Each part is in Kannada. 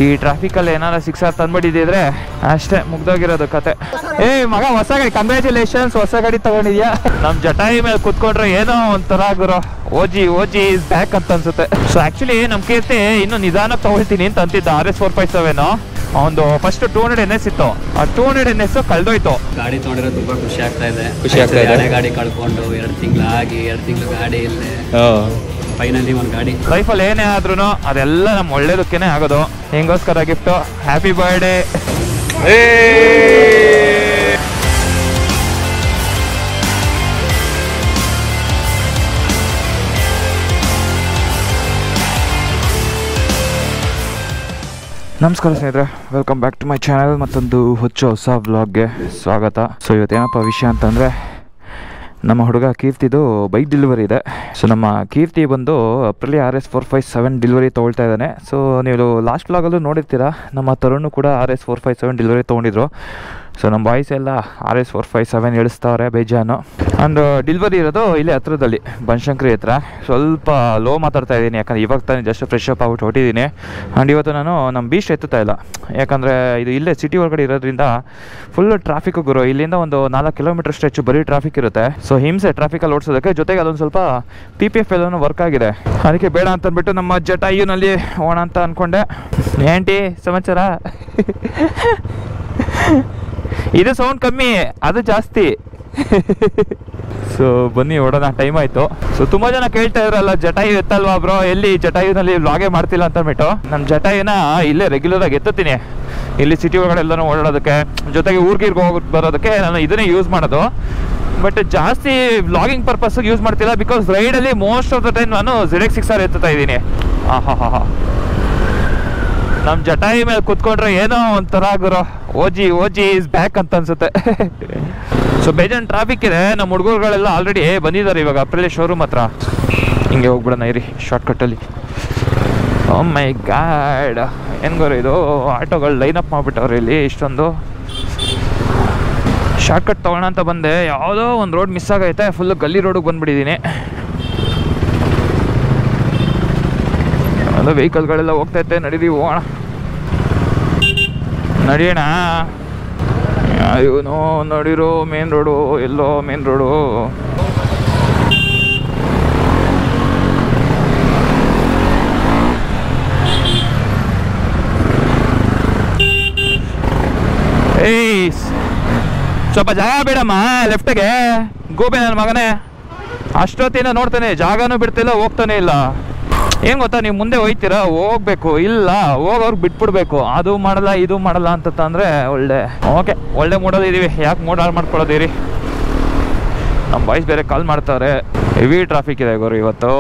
ಈ ಟ್ರಾಫಿಕಲ್ಲಿ ಏನಾರ 6R ತಂದ್ಬಿಟ್ಟಿದ್ರೆ ಅಷ್ಟೇ ಮುಗ್ದೋಗಿರೋದು ಕತೆ. ಮಗ ಹೊಸ ಗಾಡಿ, ಕಂಗ್ರ್ಯಾಚುಲೇಷನ್ಸ್, ಹೊಸ ಗಾಡಿ ತಗೊಂಡಿದ್ಯಾ. ನಮ್ಮ ಜಟಾಯಿ ಮೇಲೆ ಕುತ್ಕೊಂಡ್ರೆ ಏನೋ ಒಂಥರ ಗುರು, ಓಜಿ ಇಸ್ ಬ್ಯಾಕ್ ಅಂತ ಅನ್ಸುತ್ತೆ. ಸೊ ಆಕ್ಚುಲಿ ನಮ್ಮ ಕೀರ್ತಿ ಇನ್ನು ನಿಧಾನಕ್ಕೆ ತಗೊಳ್ತೀನಿ ಅಂತ ಅಂತಿದ್ದ RS457. ಒಂದು ಫಸ್ಟ್ 200 NS ಇತ್ತು, ಆ 200 NS ಕಳ್ದೋಯ್ತು. ಗಾಡಿ ತಗೊಂಡಿರೋ ತುಂಬಾ ಖುಷಿ ಆಗ್ತಾ ಇದೆ. ಹಳೆ ಗಾಡಿ ಕಳ್ಕೊಂಡು 2 ತಿಂಗಳಾಗಿ 2 ತಿಂಗಳು ಗಾಡಿ ಇಲ್ಲೇ ಫೈನಲಿ ಒಂದು ಗಾಡಿ. ಲೈಫಲ್ಲಿ ಏನೇ ಆದ್ರೂ ಅದೆಲ್ಲ ನಮ್ಮ ಒಳ್ಳೇದಕ್ಕೇನೆ ಆಗೋದು. ಹಿಂಗೋಸ್ಕರ ಗಿಫ್ಟು, ಹ್ಯಾಪಿ ಬರ್ಡೇ. ನಮಸ್ಕಾರ ಸ್ನೇಹಿತರೆ, welcome back to my channel. ಮತ್ತೊಂದು ಹೊಸ ವ್ಲಾಗ್ಗೆ ಸ್ವಾಗತ. ಸೊ ಇವತ್ತೇನಪ್ಪ ವಿಷಯ ಅಂತಂದರೆ, ನಮ್ಮ ಹುಡುಗ ಕೀರ್ತಿದು ಬೈಕ್ ಡೆಲಿವರಿ ಇದೆ. ಸೊ ನಮ್ಮ ಕೀರ್ತಿ ಬಂದು ಅಪ್ರಿಲಿ RS457 ಡೆಲಿವರಿ ತೊಗೊಳ್ತಾ ಇದ್ದಾನೆ. ಸೊ ನೀವು ಲಾಸ್ಟ್ ವ್ಲಾಗಲ್ಲೂ ನೋಡಿರ್ತೀರ, ನಮ್ಮ ತರುಣ್ ಕೂಡ RS457 ಡೆಲಿವರಿ ತೊಗೊಂಡಿದ್ರು. ಸೊ ನಮ್ಮ ಬಾಯ್ಸ್ ಎಲ್ಲ RS457 ಇಳಿಸ್ತಾವ್ರೆ ಬೇಜಾನು. ಅಂಡ್ ಡೆಲಿವರಿ ಇರೋದು ಇಲ್ಲೇ ಹತ್ರದಲ್ಲಿ, ಬನಶಂಕರಿ ಹತ್ರ. ಸ್ವಲ್ಪ ಲೋ ಮಾತಾಡ್ತಾ ಇದ್ದೀನಿ, ಯಾಕಂದರೆ ಇವಾಗ ತಾನೇ ಜಸ್ಟ್ ಫ್ರೆಶ್ ಅಪ್ ಆಗ್ಬಿಟ್ಟು ಹೊಟ್ಟಿದ್ದೀನಿ. ಆ್ಯಂಡ್ ಇವತ್ತು ನಾನು ನಮ್ಮ ಬೀಚ್ ಎತ್ತುತ್ತಾ ಇಲ್ಲ, ಯಾಕಂದರೆ ಇದು ಇಲ್ಲೇ ಸಿಟಿ ಒಳಗಡೆ ಇರೋದ್ರಿಂದ ಫುಲ್ ಟ್ರಾಫಿಕ್ ಗುರು. ಇಲ್ಲಿಂದ ಒಂದು 4 ಕಿಲೋಮೀಟರ್ ಸ್ಟ್ರೆಚ್ ಬರೀ ಟ್ರಾಫಿಕ್ ಇರುತ್ತೆ. ಸೊ ಹಿಂಸೆ ಟ್ರಾಫಿಕಲ್ಲಿ ಓಡಿಸೋದಕ್ಕೆ. ಜೊತೆಗೆ ಅದೊಂದು ಸ್ವಲ್ಪ PPF ಎಲ್ಲನೂ ವರ್ಕ್ ಆಗಿದೆ, ಅದಕ್ಕೆ ಬೇಡ ಅಂತ ಅಂದ್ಬಿಟ್ಟು ನಮ್ಮ ಜಟಾಯುನಲ್ಲಿ ಹೋಗೋಣ ಅಂತ ಅಂದ್ಕೊಂಡೆ. ఏంటి ಸಮಾಚಾರ? ಇದು ಸೌಂಡ್ ಕಮ್ಮಿ, ಅದು ಜಾಸ್ತಿ. ಸೊ ಬನ್ನಿ ಹೊಡೋಣ, ಟೈಮ್ ಆಯಿತು. ಸೊ ತುಂಬ ಜನ ಕೇಳ್ತಾ ಇದ್ರಲ್ಲ, ಜಟಾಯು ಎತ್ತಲ್ವಾ ಬ್ರೋ, ಎಲ್ಲಿ ಜಟಾಯುನಲ್ಲಿ ವ್ಲಾಗೇ ಮಾಡ್ತಿಲ್ಲ ಅಂತ ಅಂದ್ಬಿಟ್ಟು. ನಮ್ಮ ಜಟಾಯುನ ಇಲ್ಲೇ ರೆಗ್ಯುಲರಾಗಿ ಎತ್ತುತ್ತೀನಿ, ಇಲ್ಲಿ ಸಿಟಿ ಒಳಗಡೆ ಎಲ್ಲನೂ ಓಡಾಡೋದಕ್ಕೆ, ಜೊತೆಗೆ ಊರ್ಗೀರ್ಗೆ ಹೋಗಿ ಬರೋದಕ್ಕೆ ನಾನು ಇದನ್ನೇ ಯೂಸ್ ಮಾಡೋದು. ಬಟ್ ಜಾಸ್ತಿ ವ್ಲಾಗಿಂಗ್ ಪರ್ಪಸ್ಗೆ ಯೂಸ್ ಮಾಡ್ತಿಲ್ಲ, ಬಿಕಾಸ್ ರೈಡಲ್ಲಿ ಮೋಸ್ಟ್ ಆಫ್ ದ ಟೈಮ್ ನಾನು ZX6R ಎತ್ತುತ್ತಾ ಇದ್ದೀನಿ. ನಮ್ಮ ಜಟಾಯಿ ಮೇಲೆ ಕುತ್ಕೊಂಡ್ರೆ ಏನೋ ಒಂಥರ ಗುರು, ಓಜಿ ಇಸ್ ಬ್ಯಾಕ್ ಅಂತ ಅನ್ಸುತ್ತೆ. ಸೊ ಬೇಜಾನ್ ಟ್ರಾಫಿಕ್ ಇದೆ. ನಮ್ಮ ಹುಡುಗರುಗಳೆಲ್ಲ ಆಲ್ರೆಡಿ ಬಂದಿದ್ದಾರೆ ಇವಾಗ ಅಪ್ರಿಲಿ ಶೋರೂಮ್ ಹತ್ರ. ಹಿಂಗೆ ಹೋಗ್ಬಿಡೋಣ ಇರಿ ಶಾರ್ಟ್ಕಟ್ಟಲ್ಲಿ. ಓ ಮೈ ಗಾಡ್, ಏನು ಗುರು ಇದು, ಆಟೋಗಳು ಲೈನ್ ಅಪ್ ಮಾಡಿಬಿಟ್ಟವ್ರೆ ಇಲ್ಲಿ ಇಷ್ಟೊಂದು. ಶಾರ್ಟ್ಕಟ್ ತೊಗೋಣ ಅಂತ ಬಂದೆ, ಯಾವುದೋ ಒಂದು ರೋಡ್ ಮಿಸ್ ಆಗೈತೆ, ಫುಲ್ಲು ಗಲ್ಲಿ ರೋಡಿಗೆ ಬಂದುಬಿಟ್ಟಿದ್ದೀನಿ. ಅದು ವೆಹಿಕಲ್ಗಳೆಲ್ಲ ಹೋಗ್ತೈತೆ, ನಡೀರಿ ಹೋಗೋಣ, ನಡಿಯೋಣ. ಇವನು ನಡೀರೋ ಮೇನ್ ರೋಡು, ಎಲ್ಲೋ ಮೇನ್ ರೋಡು. ಏಯ್ ಸ್ವಲ್ಪ ಜಾಗ ಬೇಡಮ್ಮ ಲೆಫ್ಟ್ಗೆ, ಗೋಬೆ ನನ್ನ ಮಗನೇ. ಅಷ್ಟೊತ್ತಿನ ನೋಡ್ತಾನೆ, ಜಾಗನೂ ಬಿಡ್ತಿಲ್ಲ, ಹೋಗ್ತಾನೆ ಇಲ್ಲ. ಏನು ಗೊತ್ತಾ, ನೀವು ಮುಂದೆ ಹೋಯ್ತೀರಾ, ಹೋಗ್ಬೇಕು, ಇಲ್ಲ ಹೋಗೋರ್ಗೆ ಬಿಟ್ಬಿಡ್ಬೇಕು. ಅದು ಮಾಡಲ್ಲ ಇದು ಮಾಡಲ್ಲ ಅಂತಂದರೆ ಒಳ್ಳೆ ಮೂಡೋದಿದ್ದೀವಿ, ಯಾಕೆ ಮೂಡ್ ಹಾಳು ಮಾಡ್ಕೊಳ್ಳೋದಿರಿ. ನಮ್ಮ ಬಾಯ್ಸ್ ಬೇರೆ ಕಾಲ್ ಮಾಡ್ತಾರೆ, ಹೆವಿ ಟ್ರಾಫಿಕ್ ಇದೆ ಗುರು ಇವತ್ತು.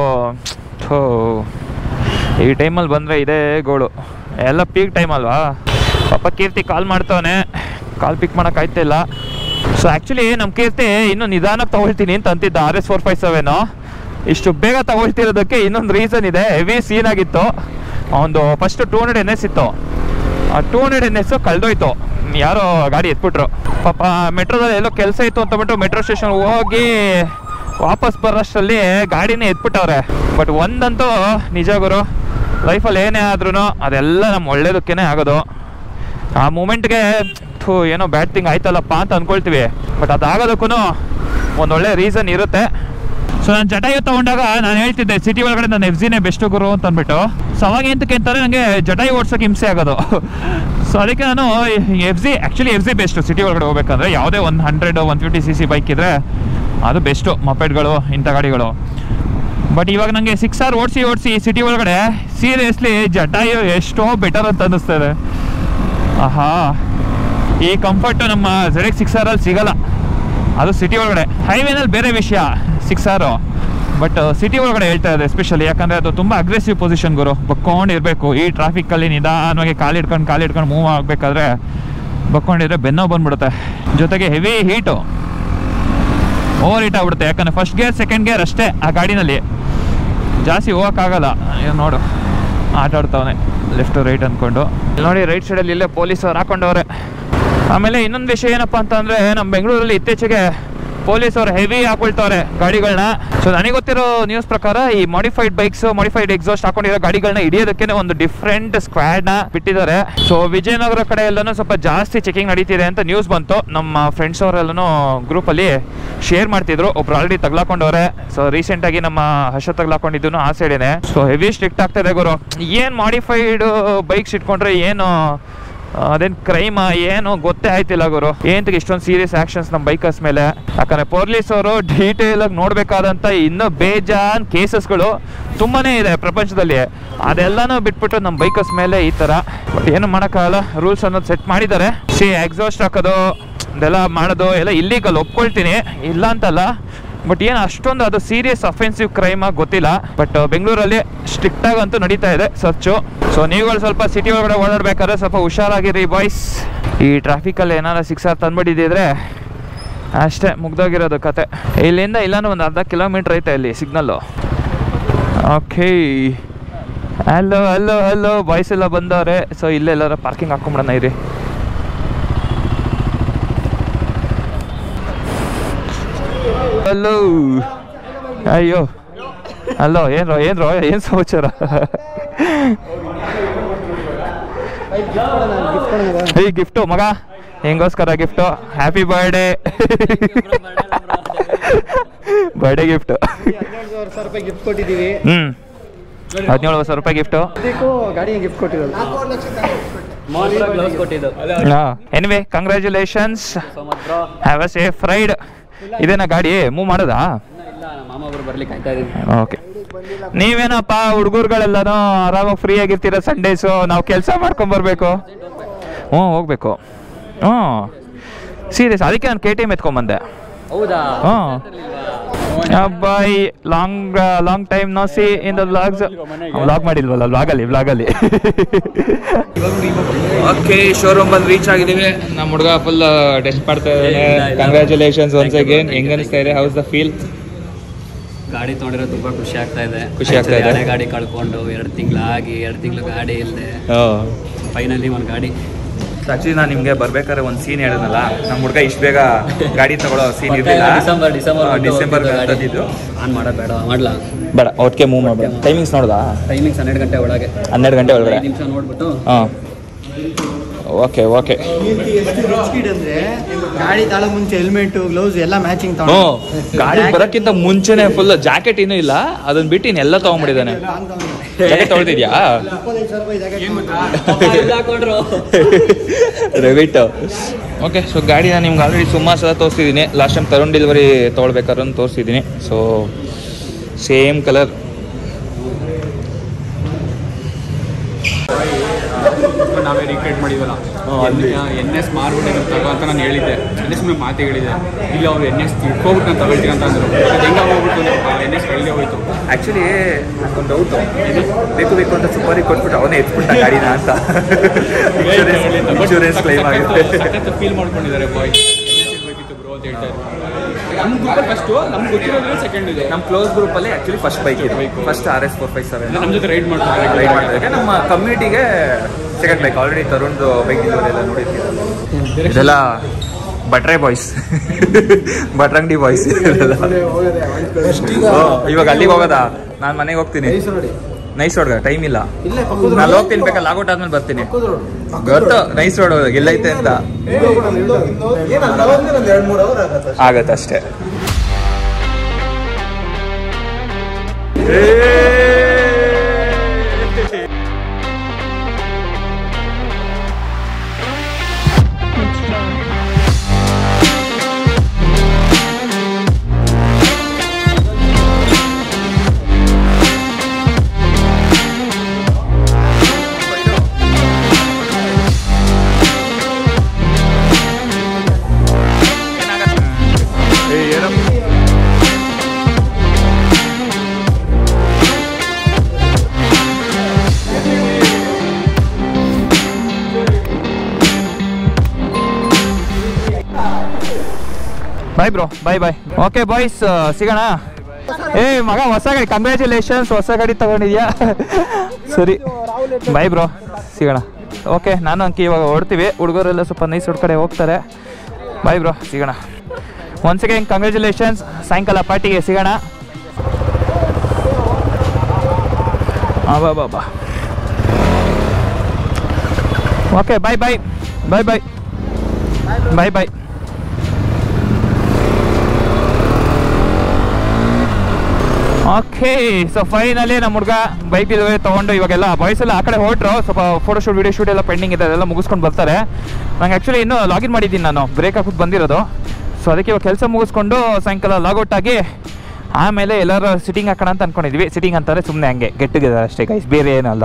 ಈ ಟೈಮಲ್ಲಿ ಬಂದರೆ ಇದೇ ಗೋಳು, ಎಲ್ಲ ಪೀಕ್ ಟೈಮ್ ಅಲ್ವಾ. ಪಾಪ ಕೀರ್ತಿ ಕಾಲ್ ಮಾಡ್ತವನೆ, ಕಾಲ್ ಪಿಕ್ ಮಾಡೋಕ್ಕಾಯ್ತಿಲ್ಲ. ಸೊ ಆ್ಯಕ್ಚುಲಿ ನಮ್ಮ ಕೀರ್ತಿ ಇನ್ನೂ ನಿಧಾನಕ್ಕೆ ತೊಗೊಳ್ತೀನಿ ಅಂತ ಅಂತಿದ್ದ RS457. ಇಷ್ಟು ಬೇಗ ತಗೊಳ್ತಿರೋದಕ್ಕೆ ಇನ್ನೊಂದು ರೀಸನ್ ಇದೆ. ಹೆವಿ ಸೀನ್ ಆಗಿತ್ತು. ಒಂದು ಫಸ್ಟ್ 200 NS ಇತ್ತು, ಆ 200 NS ಕಳ್ದೋಯ್ತು, ಯಾರೋ ಗಾಡಿ ಎತ್ಬಿಟ್ರು. ಪಾಪ ಮೆಟ್ರೋದಲ್ಲಿ ಎಲ್ಲೋ ಕೆಲಸ ಇತ್ತು ಅಂತಬಿಟ್ಟು ಮೆಟ್ರೋ ಸ್ಟೇಷನ್ ಹೋಗಿ ವಾಪಸ್ ಬರೋಷ್ಟರಲ್ಲಿ ಗಾಡಿನೇ ಎತ್ಬಿಟ್ಟವ್ರೆ. ಬಟ್ ಒಂದಂತೂ ನಿಜ ಗುರು, ಲೈಫಲ್ಲಿ ಏನೇ ಆದ್ರೂ ಅದೆಲ್ಲ ನಮ್ಮ ಒಳ್ಳೇದಕ್ಕೇ ಆಗೋದು. ಆ ಮೂಮೆಂಟ್ಗೆ ಏನೋ ಬ್ಯಾಡ್ ಥಿಂಗ್ ಆಯ್ತಲ್ಲಪ್ಪ ಅಂತ ಅಂದ್ಕೊಳ್ತೀವಿ, ಬಟ್ ಅದಾಗೋದಕ್ಕೂ ಒಂದೊಳ್ಳೆ ರೀಸನ್ ಇರುತ್ತೆ. ಸೊ ನಾನು ಜಟಾಯು ತೊಗೊಂಡಾಗ ನಾನು ಹೇಳ್ತಿದ್ದೆ, ಸಿಟಿ ಒಳಗಡೆ ನಾನು FZನೇ ಬೆಸ್ಟು ಗುರು ಅಂತ ಅಂದ್ಬಿಟ್ಟು. ಸೊ ಅವಾಗ ಎಂತಕ್ಕೆ ಅಂತಾರೆ, ನನಗೆ ಜಟಾಯು ಓಡ್ಸೋಕೆ ಹಿಂಸೆ ಆಗೋದು. ಸೊ ಅದಕ್ಕೆ ನಾನು FZ ಬೆಸ್ಟು ಸಿಟಿ ಒಳಗಡೆ ಹೋಗ್ಬೇಕಂದ್ರೆ. ಯಾವುದೇ 100-150cc ಬೈಕ್ ಇದ್ದರೆ ಅದು ಬೆಸ್ಟು, ಮಪೆಡ್ಗಳು ಇಂಥ ಗಾಡಿಗಳು. ಬಟ್ ಇವಾಗ ನನಗೆ 6R ಓಡಿಸಿ ಸಿಟಿ ಒಳಗಡೆ ಸೀರಿಯಸ್ಲಿ ಜಟಾಯು ಎಷ್ಟೋ ಬೆಟರ್ ಅಂತ ಅನ್ನಿಸ್ತದೆ. ಈ ಕಂಫರ್ಟು ನಮ್ಮ ZX6ರಲ್ಲಿ ಸಿಗಲ್ಲ, ಅದು ಸಿಟಿ ಒಳಗಡೆ. ಹೈವೇನಲ್ಲಿ ಬೇರೆ ವಿಷಯ 6R, ಬಟ್ ಸಿಟಿ ಒಳಗಡೆ ಹೇಳ್ತಾ ಇದೆ ಎಸ್ಪೆಷಲಿ, ಯಾಕಂದರೆ ಅದು ತುಂಬ ಅಗ್ರೆಸಿವ್ ಪೊಸಿಷನ್ ಗುರು. ಬಕ್ಕೊಂಡಿರಬೇಕು ಈ ಟ್ರಾಫಿಕ್ಕಲ್ಲಿ, ನಿಧಾನವಾಗಿ ಕಾಲಿಡ್ಕೊಂಡು ಮೂವ್ ಆಗಬೇಕಾದ್ರೆ ಬಕ್ಕೊಂಡಿದ್ರೆ ಬೆನ್ನೋ ಬಂದ್ಬಿಡುತ್ತೆ. ಜೊತೆಗೆ ಹೆವಿ ಹೀಟು, ಓವರ್ ಹೀಟ್ ಆಗ್ಬಿಡುತ್ತೆ. ಯಾಕಂದರೆ ಫಸ್ಟ್ ಗೇರ್ ಸೆಕೆಂಡ್ ಗೇರ್ ಅಷ್ಟೇ ಆ ಗಾಡಿನಲ್ಲಿ, ಜಾಸ್ತಿ ಹೋಗೋಕ್ಕಾಗಲ್ಲ. ನೋಡು ಆಟ ಆಡ್ತಾವನೆ ಲೆಫ್ಟ್ ರೈಟ್ ಅಂದ್ಕೊಂಡು. ನೋಡಿ ರೈಟ್ ಸೈಡಲ್ಲಿ ಇಲ್ಲೇ ಪೊಲೀಸವ್ರು ಹಾಕೊಂಡವ್ರೆ. ಆಮೇಲೆ ಇನ್ನೊಂದು ವಿಷಯ ಏನಪ್ಪ ಅಂತಂದರೆ, ನಮ್ಮ ಬೆಂಗಳೂರಲ್ಲಿ ಇತ್ತೀಚೆಗೆ ಪೊಲೀಸ್ ಅವ್ರು ಹೆವಿ ಹಾಕೊಳ್ತವ್ರೆ ಗಾಡಿಗಳನ್ನ. ಸೊ ನನಗೆ ಗೊತ್ತಿರೋ ನ್ಯೂಸ್ ಪ್ರಕಾರ ಈ ಮಾಡಿಫೈಡ್ ಬೈಕ್ಸ್, ಮಾಡಿಫೈಡ್ ಎಕ್ಸಾಸ್ಟ್ ಹಾಕೊಂಡಿರೋ ಗಾಡಿಗಳನ್ನ ಹಿಡಿಯೋದಕ್ಕೆ ಒಂದು ಡಿಫ್ರೆಂಟ್ ಸ್ಕ್ವಾಡ್ ನ ಬಿಟ್ಟಿದ್ದಾರೆ. ಸೊ ವಿಜಯನಗರ ಕಡೆ ಎಲ್ಲಾನು ಸ್ವಲ್ಪ ಜಾಸ್ತಿ ಚೆಕಿಂಗ್ ನಡೀತಿದೆ ಅಂತ ನ್ಯೂಸ್ ಬಂತು. ನಮ್ಮ ಫ್ರೆಂಡ್ಸ್ ಅವರೆಲ್ಲೂ ಗ್ರೂಪ್ ಅಲ್ಲಿ ಶೇರ್ ಮಾಡ್ತಿದ್ರು. ಒಬ್ರು ಆಲ್ರೆಡಿ ತಗ್ಲಾಕೊಂಡವ್ರೆ. ಸೊ ರೀಸೆಂಟ್ ಆಗಿ ನಮ್ಮ ಹರ್ಷ ತಗ್ಲಾಕೊಂಡಿದ್ದು ಆ ಸೈಡೇನೆ. ಸೊ ಹೆವಿ ಸ್ಟ್ರಿಕ್ಟ್ ಆಗ್ತಾ ಇದೆ ಗುರು. ಏನ್ ಮಾಡಿಫೈಡ್ ಬೈಕ್ಸ್ ಇಟ್ಕೊಂಡ್ರೆ ಏನು ಅದೇನ್ ಕ್ರೈಮ್ ಏನು ಗೊತ್ತೇ ಆಯ್ತಿಲ್ಲ ಗುರು. ಏಂತಕ್ಕೆ ಇಷ್ಟೊಂದು ಸೀರಿಯಸ್ ಆಕ್ಷನ್ಸ್ ನಮ್ಮ ಬೈಕರ್ಸ್ ಮೇಲೆ. ಯಾಕಂದ್ರೆ ಪೊಲೀಸ್ ಅವರು ಡೀಟೇಲ್ ಆಗಿ ನೋಡ್ಬೇಕಾದಂತ ಇನ್ನೂ ಬೇಜಾನ್ ಕೇಸಸ್ಗಳು ತುಂಬಾನೇ ಇದೆ ಪ್ರಪಂಚದಲ್ಲಿ. ಅದೆಲ್ಲಾನು ಬಿಟ್ಬಿಟ್ಟು ನಮ್ಮ ಬೈಕರ್ಸ್ ಮೇಲೆ ಈ ತರ. ಬಟ್ ಏನು ಮಾಡೋಕ್ಕಾಗಲ್ಲ, ರೂಲ್ಸ್ ಅನ್ನೋದು ಸೆಟ್ ಮಾಡಿದ್ದಾರೆ. ಎಕ್ಸಾಸ್ಟ್ ಹಾಕೋದು ಇದೆಲ್ಲ ಮಾಡೋದು ಎಲ್ಲ ಇಲ್ಲೀಗಲ್, ಒಪ್ಕೊಳ್ತೀನಿ, ಇಲ್ಲ ಅಂತಲ್ಲ. ಬಟ್ ಏನು ಅಷ್ಟೊಂದು ಅದು ಸೀರಿಯಸ್ ಅಫೆನ್ಸಿವ್ ಕ್ರೈಮ್ ಆಗಿ ಗೊತ್ತಿಲ್ಲ. ಬಟ್ ಬೆಂಗಳೂರಲ್ಲಿ ಸ್ಟ್ರಿಕ್ಟ್ ಆಗಂತೂ ನಡೀತಾ ಇದೆ ಸರ್ಚು. ಸೊ ನೀವುಗಳು ಸ್ವಲ್ಪ ಸಿಟಿ ಒಳಗಡೆ ಓಡಾಡ್ಬೇಕಾದ್ರೆ ಸ್ವಲ್ಪ ಹುಷಾರಾಗಿರಿ ಬಾಯ್ಸ್. ಈ ಟ್ರಾಫಿಕಲ್ಲಿ ಏನಾರ ಸಿಕ್ಸಾರ್ ತಂದ್ಬಿಟ್ಟಿದ್ರೆ ಅಷ್ಟೇ ಮುಗ್ದೋಗಿರೋದು ಕತೆ. ಇಲ್ಲಿಂದ ಇಲ್ಲಾನು ಒಂದು ಅರ್ಧ ಕಿಲೋಮೀಟ್ರ್ ಐತೆ ಇಲ್ಲಿ signal. Okay, hello hello hello boys ಎಲ್ಲ ಬಂದವ್ರೆ. ಸೊ ಇಲ್ಲೇ ಎಲ್ಲಾರ ಪಾರ್ಕಿಂಗ್ ಹಾಕೊಂಬಿಡೋಣ ಇರಿ. ಹಲೋ, ಅಯ್ಯೋ ಹಲೋ, ಏನು ಸಮಾಚಾರ? ಈ ಗಿಫ್ಟು ಮಗ, ಹೆಂಗೋಸ್ಕರ gift? Happy birthday. Birthday gift 17,000 ರೂಪಾಯಿ ಗಿಫ್ಟ್ ಕೊಟ್ಟಿದ್ದೀವಿ. 17,000 ರೂಪಾಯಿ ಗಿಫ್ಟು. ಗಾಡಿಗೆ ಗಿಫ್ಟ್ ಕೊಟ್ಟಿರೋದು. ಗ್ಲೌಸ್ ಕೊಟ್ಟಿದ್ದು. Anyway congratulations, have a safe ride. ಇದೇನಾ ಗಾಡಿ ಮೂವ್ ಮಾಡೋದಾ? ಓಕೆ, ನೀವೇನಪ್ಪ ಹುಡುಗರುಗಳೆಲ್ಲನೂ ಆರಾಮಾಗಿ ಫ್ರೀ ಆಗಿರ್ತೀರ ಸಂಡೇಸು. ನಾವು ಕೆಲಸ ಮಾಡ್ಕೊಂಡ್ ಬರ್ಬೇಕು. ಹೋಗ್ಬೇಕು. ಸೀರಿಯಸ್, ಅದಕ್ಕೆ ನಾನು KTM ಎತ್ಕೊಂಡ್ಬಂದೆ. ಹೌದಾ? Boy, long time no see in the vlogs. Vlog ಮಾಡಿಲ್ವಲ್ಲ, ವ್ಲಾಗಲ್ಲಿ. ಓಕೆ, ಶೋರೂಮ್ ಬಂದು ರೀಚ್ ಆಗಿದ್ದೀವಿ. ನಮ್ಮ ಹುಡುಗ ಫುಲ್ ಟೆಸ್ಟ್ ಮಾಡ್ತಾ ಇದ್ದಾನೆ. Congratulations once again. ಹೆಂಗ್ ಅನಿಸ್ತಾ ಇದೆ? House the feel? ಗಾಡಿ ತೊಗೊಂಡಿರೋ ತುಂಬಾ ಖುಷಿ ಆಗ್ತಾ ಇದೆ. ಹಳೆ ಗಾಡಿ ಕಳ್ಕೊಂಡು 2 ತಿಂಗಳು ಗಾಡಿ ಇಲ್ಲದೆ ಫೈನಲಿ ಒಂದು ಗಾಡಿ. ಆಕ್ಚುಲಿ ನಾನು ನಿಮಗೆ ಬರ್ಬೇಕಾದ್ರೆ ಒಂದು ಸೀನ್ ಹೇಳಿದ್ನಲ್ಲ, ನಮ್ಮ ಹುಡುಗ ಇಷ್ಟು ಬೇಗ ಗಾಡಿ ತಗೊಳ್ಳೋ ಸೀನ್ ಇರಲಿಲ್ಲ. ಡಿಸೆಂಬರ್ ಆನ್ ಮಾಡೋದು ಬೇಡ ಒಟ್ಟಿಗೆ ಮೂವ್ ಮಾಡಬೇಡ. ಟೈಮಿಂಗ್ಸ್ ನೋಡ್ದಾ? ಟೈಮಿಂಗ್ಸ್ 12 ಗಂಟೆ ಒಳಗೆ. 12 ಗಂಟೆ ಒಳಗಡೆ ನಿಮಿಷ ನೋಡ್ಬಿಟ್ಟು. ಓಕೆ ಅಂದ್ರೆ ಗಾಡಿ ತಾಳ ಮುಂಚೆ ಹೆಲ್ಮೆಟ್, ಗ್ಲೌಸ್ ಎಲ್ಲ ಮ್ಯಾಚಿಂಗ್ ಗಾಡಿ ಬರೋಕ್ಕಿಂತ ಮುಂಚೆನೆ ಫುಲ್ ಜಾಕೆಟ್ ಇನ್ನೂ ಇಲ್ಲ, ಅದನ್ನ ಬಿಟ್ಟು ಇನ್ನೆಲ್ಲ ತಗೊಂಡ್ಬಿಟ್ಟಿದ್ದಾನೆ. ಜಾಕೆಟ್ ತೊಗೊಳ್ತಿದ್ಯಾ? ರೆವಿಟ್. ಓಕೆ, ಸೊ ಗಾಡಿ ನಾನು ನಿಮ್ಗೆ ಆಲ್ರೆಡಿ ಸುಮಾರು ಸಲ ತೋರಿಸಿದ್ದೀನಿ. ಲಾಸ್ಟ್ ಟೈಮ್ ತರುಣ್ ಡೆಲಿವರಿ ತೊಗೊಳ್ಬೇಕಾದ್ರೆ ತೋರಿಸಿದ್ದೀನಿ. So same colour. ನಾವೇ ರೀಕ್ರಿಯೇಟ್ ಮಾಡಿದ್ವಲ್ಲ, NS ಮಾರ್ಬಿಟ್ಟು ತಗೋ ಅಂತ ನಾನು ಹೇಳಿದ್ದೆ. ಸುಮ್ಮನೆ ಮಾತೇ ಹೇಳಿದೆ. ಇಲ್ಲ ಅವ್ರು NS ತಿಳ್ಕೊಬಿಟ್ಟು ನಾನು ತಗೊಳ್ತೀನಿ ಅಂತ ಅಂದರು. ಹೆಂಗೆ ಹೋಗ್ಬಿಟ್ಟು NS ಒಳ್ಳೆ ಹೋಯ್ತು. ಆ್ಯಕ್ಚುಲಿ ಒಂದು ಡೌಟು, ಬೇಕು ಅಂತ ಸುಪಾರಿ ಕೊಟ್ಬಿಟ್ಟು ಅವನೇ ಎತ್ಬಿಟ್ಟ ಗಾಡಿನ ಅಂತ. ಇನ್ಶೂರೆನ್ಸ್ ಕ್ಲೈಮ್ ಆಗುತ್ತೆ. ಫೀಲ್ ಮಾಡ್ಕೊಂಡಿದ್ದಾರೆ ಬಾಯ್. ಬೇಕಿತ್ತು ಬ್ರೋ ಅಂತ ಹೇಳ್ತಾರೆ. ನಮ್ಮ ಗ್ರೂಪಲ್ಲಿ ಫಸ್ಟು ನಮ್ಗೆ ಗೊತ್ತಿರೋದ್ರೆ ಸೆಕೆಂಡ್ ಇದೆ. ನಮ್ಮ ಕ್ಲೋಸ್ ಗ್ರೂಪಲ್ಲಿ ಆ್ಯಕ್ಚುಲಿ ಫಸ್ಟ್ ಬೈಕ್ ಇದೆ. ಫಸ್ಟ್ RS457 ನಮ್ಮ ಜೊತೆ ರೈಡ್ ಮಾಡ್ತಾರೆ. ನಮ್ಮ ಕಮ್ಯುನಿಟಿಗೆ ಸೆಕೆಂಡ್ ಬೈಕ್. ಆಲ್ರೆಡಿ ತರುಣ್ದು ಬೈಕ್ ಎಲ್ಲ ನೋಡಿರ್ತೀವಿ. ಇದೆಲ್ಲ ಬಟ್ರೆ ಬಾಯ್ಸ್, ಬಟ್ರಂಗಡಿ ಬಾಯ್ಸ್. ಇವಾಗ ಅಲ್ಲಿಗೆ ಹೋಗೋದಾ? ನಾನು ಮನೆಗೆ ಹೋಗ್ತೀನಿ. ನೈಸ್ ರೋಡ್ ಟೈಮ್ ಇಲ್ಲ, ನಾನು ಹೋಗ್ತೀನಿ. ಬೇಕಲ್ಲ ಲಾಗೌಟ್ ಆದ್ಮೇಲೆ ಬರ್ತೀನಿ. ಗೊತ್ತು ನೈಸ್ ರೋಡ್ ಎಲ್ಲೈತೆ ಅಂತ. ಆಗತ್ತಷ್ಟೇ. ಬಾಯ್ ಬ್ರೋ, ಬಾಯ್. ಓಕೆ ಬಾಯ್ಸ್, ಸಿಗೋಣ. ಮಗ ಹೊಸ ಗಾಡಿ, ಕಂಗ್ರ್ಯಾಚುಲೇಷನ್ಸ್, ಹೊಸ ಗಾಡಿ ತಗೊಂಡಿದ್ಯಾ? ಸರಿ ಬಾಯ್ ಬ್ರೋ, ಸಿಗೋಣ. ಓಕೆ, ನಾನು ಅಂಕಿ ಇವಾಗ ಹೊಡ್ತೀವಿ. ಹುಡುಗರೆಲ್ಲ ಸ್ವಲ್ಪ ನೈಸ್ ರೋಡ್ ಕಡೆ ಹೋಗ್ತಾರೆ. ಬಾಯ್ ಬ್ರೋ, ಸಿಗೋಣ. Once again congratulations. ಸಾಯಂಕಾಲ ಪಾರ್ಟಿಗೆ ಸಿಗೋಣ. ಬಾ ಓಕೆ, ಬಾಯ್ ಬಾಯ್ ಬಾಯ್ ಬಾಯ್ ಬಾಯ್ ಬಾಯ್. ಓಕೆ, ಸೊ ಫೈನಲಿ ನಮ್ಮ ಹುಡುಗ ಬೈಕ್ ತೊಗೊಂಡು ಇವಾಗೆಲ್ಲ ಬಾಯ್ಸ್ ಎಲ್ಲ ಆ ಕಡೆ ಹೊರಟ್ರು. ಸ್ವಲ್ಪ ಫೋಟೋಶೂಟ್ ವಿಡಿಯೋ ಶೂಟ್ ಎಲ್ಲ ಪೆಂಡಿಂಗ್ ಇದೆ, ಅದೆಲ್ಲ ಮುಗಿಸ್ಕೊಂಡು ಬರ್ತಾರೆ. ನಂಗೆ ಆ್ಯಕ್ಚುಲಿ ಇನ್ನೂ ಲಾಗಿನ್ ಮಾಡಿದ್ದೀನಿ, ನಾನು ಬ್ರೇಕ್ ಹಾಕಿ ಬಂದಿರೋದು. ಸೊ ಅದಕ್ಕೆ ಇವಾಗ ಕೆಲಸ ಮುಗಿಸ್ಕೊಂಡು ಸಾಯಂಕಾಲ ಲಾಗೌಟ್ ಆಗಿ ಆಮೇಲೆ ಎಲ್ಲರೂ ಸಿಟ್ಟಿಂಗ್ ಹಾಕೋಣ ಅಂತ ಅಂದ್ಕೊಂಡಿದ್ವಿ. ಸಿಟ್ಟಿಂಗ್ ಅಂತಾರೆ ಸುಮ್ಮನೆ ಹಂಗೆ ಗೆಟ್ ಟುಗೆದರ್ ಅಷ್ಟೇ ಗೈಸ್, ಬೇರೆ ಏನಲ್ಲ.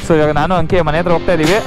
ಸೊ ಇವಾಗ ನಾನು ಅಂಕೆ ಮನೆ ಹತ್ರ ಹೋಗ್ತಾ ಇದ್ದೀವಿ.